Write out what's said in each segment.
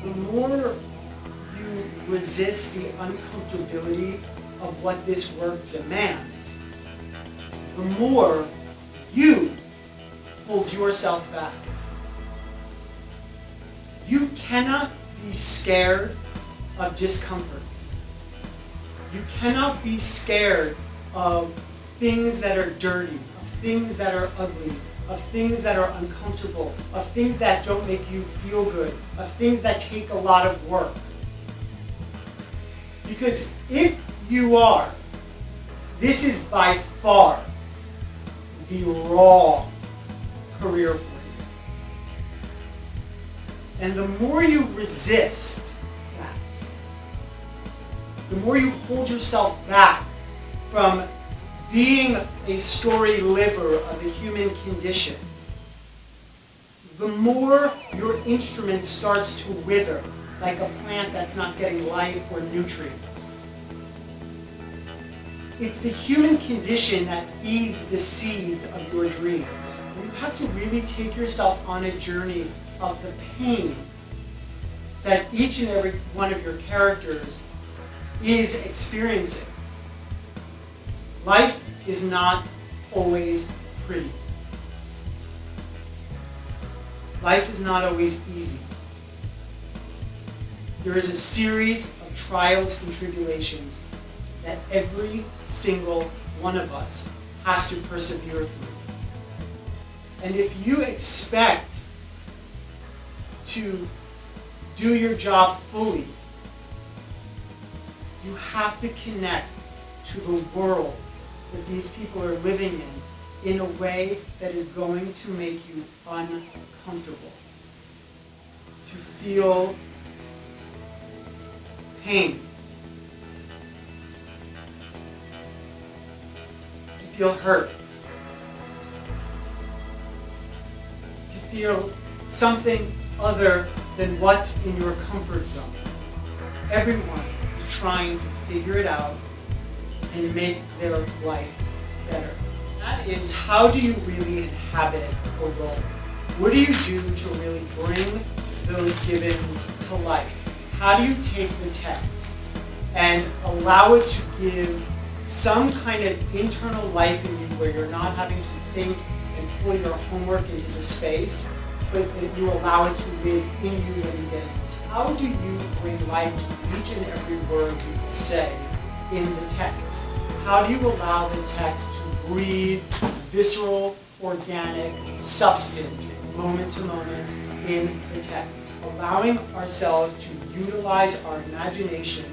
the more you resist the uncomfortability of what this work demands, the more you hold yourself back. You cannot be scared of discomfort. You cannot be scared of things that are dirty, of things that are ugly, of things that are uncomfortable, of things that don't make you feel good, of things that take a lot of work. Because if you are, this is by far the wrong career for you. And the more you resist that, the more you hold yourself back from being a story liver of the human condition, the more your instrument starts to wither like a plant that's not getting light or nutrients. It's the human condition that feeds the seeds of your dreams. You have to really take yourself on a journey of the pain that each and every one of your characters is experiencing. Life is not always pretty. Life is not always easy. There is a series of trials and tribulations that every single one of us has to persevere through. And if you expect to do your job fully, you have to connect to the world that these people are living in a way that is going to make you uncomfortable. To feel pain. To feel hurt. To feel something other than what's in your comfort zone. Everyone is trying to figure it out and make their life better. That is, how do you really inhabit a role? What do you do to really bring those givens to life? How do you take the text and allow it to give some kind of internal life in you where you're not having to think and pull your homework into the space, but that you allow it to live in you when you get in this? How do you bring life to each and every word you say in the text? How do you allow the text to breathe visceral, organic substance, moment to moment, in the text? Allowing ourselves to utilize our imagination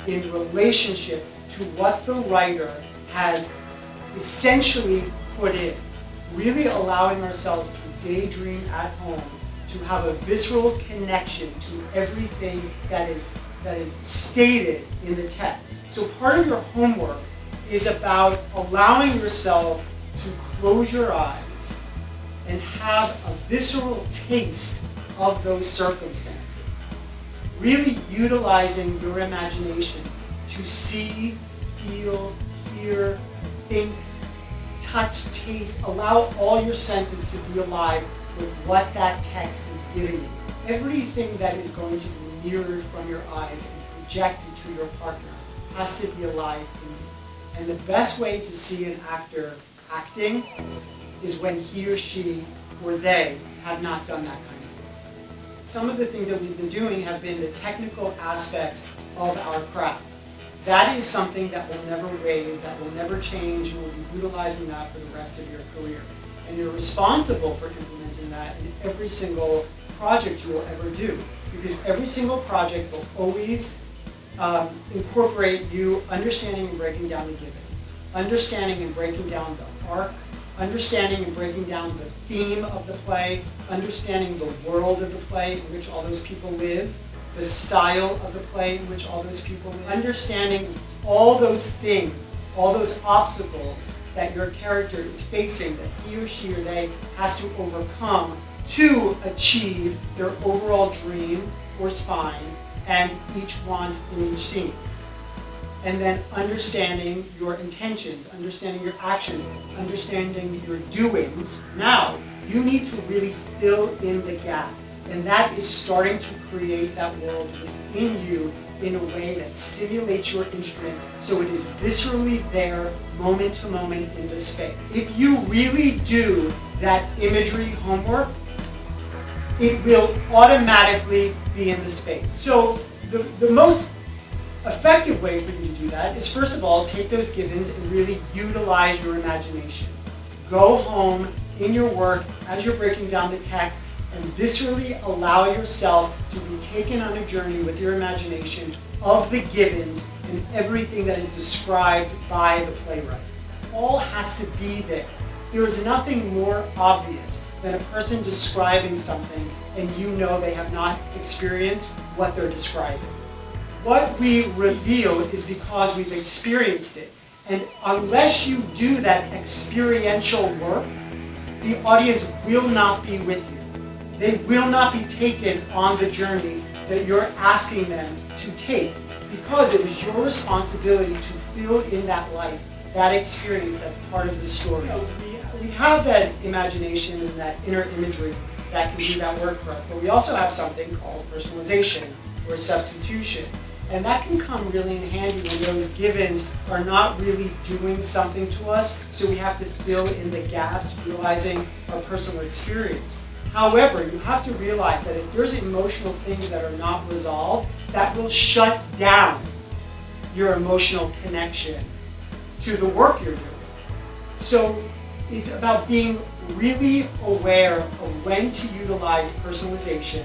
in relationship to what the writer has essentially put in. Really allowing ourselves to daydream at home, to have a visceral connection to everything that is stated in the text. So part of your homework is about allowing yourself to close your eyes and have a visceral taste of those circumstances. Really utilizing your imagination to see, feel, hear, think, touch, taste. Allow all your senses to be alive with what that text is giving you. Everything that is going to be mirrored from your eyes and projected to your partner has to be alive in you. And the best way to see an actor acting is when he or she or they have not done that kind of work. Some of the things that we've been doing have been the technical aspects of our craft. That is something that will never wave, that will never change. You will be utilizing that for the rest of your career. And you're responsible for implementing that in every single project you will ever do. Because every single project will always incorporate you understanding and breaking down the givens, understanding and breaking down the arc, understanding and breaking down the theme of the play, understanding the world of the play in which all those people live, the style of the play in which all those people live, understanding all those things, all those obstacles that your character is facing, that he or she or they has to overcome to achieve their overall dream or spine and each want in each scene. And then understanding your intentions, understanding your actions, understanding your doings. Now, you need to really fill in the gap then that is starting to create that world within you in a way that stimulates your instrument so it is viscerally there, moment to moment in the space. If you really do that imagery homework, it will automatically be in the space. So the most effective way for you to do that is, first of all, take those givens and really utilize your imagination. Go home in your work as you're breaking down the text and viscerally allow yourself to be taken on a journey with your imagination of the givens and everything that is described by the playwright. All has to be there. There is nothing more obvious than a person describing something and you know they have not experienced what they're describing. What we reveal is because we've experienced it. And unless you do that experiential work, the audience will not be with you. They will not be taken on the journey that you're asking them to take, because it is your responsibility to fill in that life, that experience that's part of the story. We have that imagination and that inner imagery that can do that work for us, but we also have something called personalization or substitution. And that can come really in handy when those givens are not really doing something to us, so we have to fill in the gaps utilizing our personal experience. However, you have to realize that if there's emotional things that are not resolved, that will shut down your emotional connection to the work you're doing. So it's about being really aware of when to utilize personalization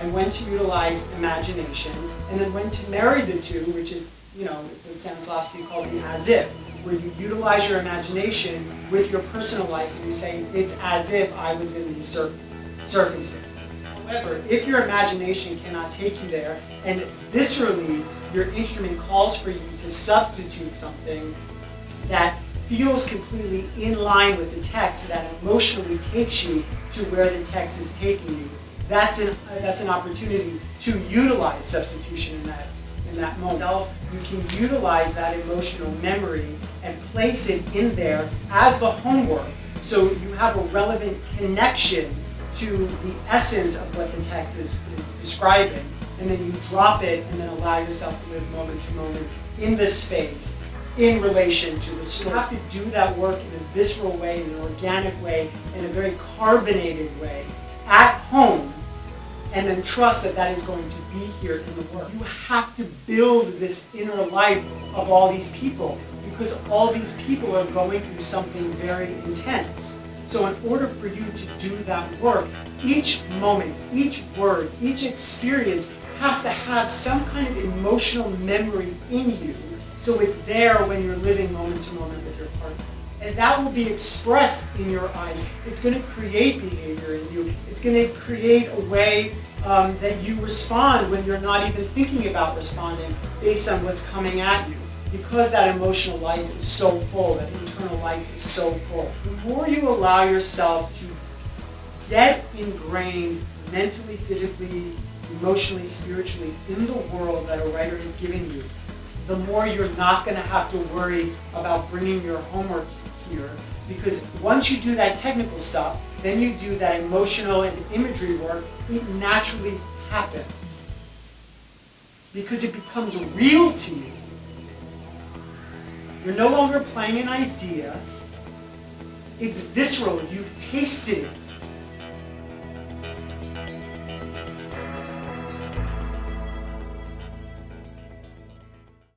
and when to utilize imagination, and then when to marry the two, which is, it's what Stanislavski called the as-if, where you utilize your imagination with your personal life and you say, it's as if I was in these circumstances. However, if your imagination cannot take you there, and viscerally your instrument calls for you to substitute something that feels completely in line with the text, that emotionally takes you to where the text is taking you, that's an opportunity to utilize substitution in that moment. You can utilize that emotional memory and place it in there as the homework, so you have a relevant connection to the essence of what the text is describing, and then you drop it and then allow yourself to live moment to moment in the space in relation to the story. You have to do that work in a visceral way, in an organic way, in a very carbonated way, at home, and then trust that that is going to be here in the work. You have to build this inner life of all these people, because all these people are going through something very intense. So in order for you to do that work, each moment, each word, each experience has to have some kind of emotional memory in you, so it's there when you're living moment to moment with your partner. And that will be expressed in your eyes. It's going to create behavior in you. It's going to create a way that you respond when you're not even thinking about responding based on what's coming at you. Because that emotional life is so full, that internal life is so full. The more you allow yourself to get ingrained mentally, physically, emotionally, spiritually in the world that a writer is giving you, the more you're not going to have to worry about bringing your homework here. Because once you do that technical stuff, then you do that emotional and imagery work, it naturally happens. Because it becomes real to you. You're no longer playing an idea. It's visceral. You've tasted it.